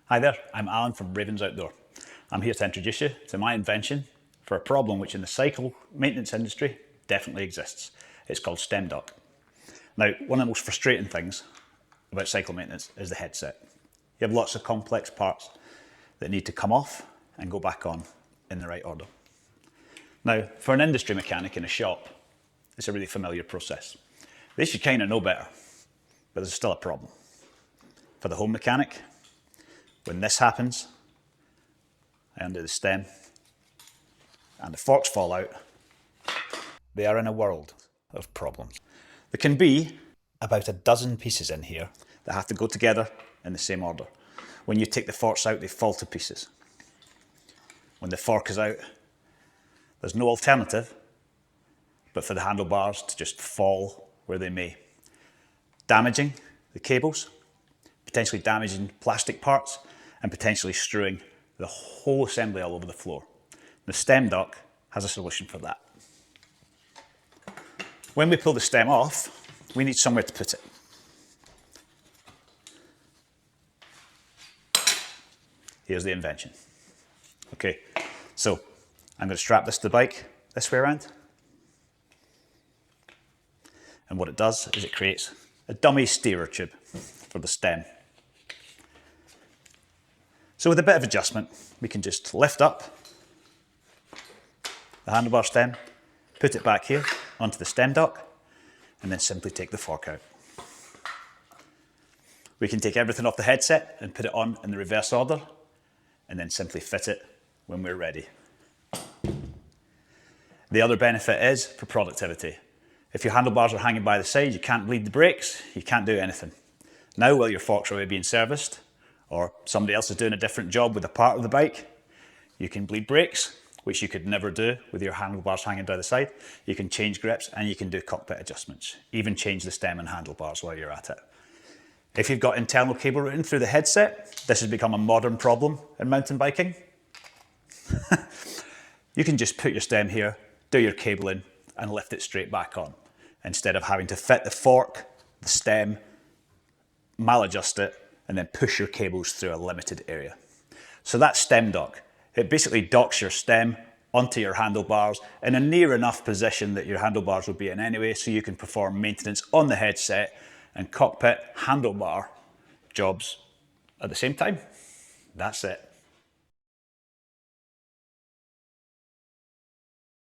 Hi there, I'm Alan from Ravens Outdoor. I'm here to introduce you to my invention for a problem which in the cycle maintenance industry definitely exists. It's called stem dock. Now, one of the most frustrating things about cycle maintenance is the headset. You have lots of complex parts that need to come off and go back on in the right order. Now, for an industry mechanic in a shop, it's a really familiar process. They should kind of know better, but there's still a problem. For the home mechanic, when this happens, I undo the stem and the forks fall out, they are in a world of problems. There can be about a dozen pieces in here that have to go together in the same order. When you take the forks out, they fall to pieces. When the fork is out, there's no alternative but for the handlebars to just fall where they may, damaging the cables, potentially damaging plastic parts, and potentially strewing the whole assembly all over the floor. The stem dock has a solution for that. When we pull the stem off, we need somewhere to put it. Here's the invention. Okay, so I'm going to strap this to the bike this way around. And what it does is it creates a dummy steerer tube for the stem. So with a bit of adjustment, we can just lift up the handlebar stem, put it back here onto the stem dock, and then simply take the fork out. We can take everything off the headset and put it on in the reverse order, and then simply fit it when we're ready. The other benefit is for productivity. If your handlebars are hanging by the side, you can't bleed the brakes, you can't do anything. Now, while your forks are away being serviced, or somebody else is doing a different job with a part of the bike, you can bleed brakes, which you could never do with your handlebars hanging by the side. You can change grips and you can do cockpit adjustments, even change the stem and handlebars while you're at it. If you've got internal cable routing through the headset, this has become a modern problem in mountain biking. You can just put your stem here, do your cabling, and lift it straight back on, instead of having to fit the fork, the stem, maladjust it, and then push your cables through a limited area. So that's stem dock. It basically docks your stem onto your handlebars in a near enough position that your handlebars would be in anyway, so you can perform maintenance on the headset and cockpit handlebar jobs at the same time. That's it.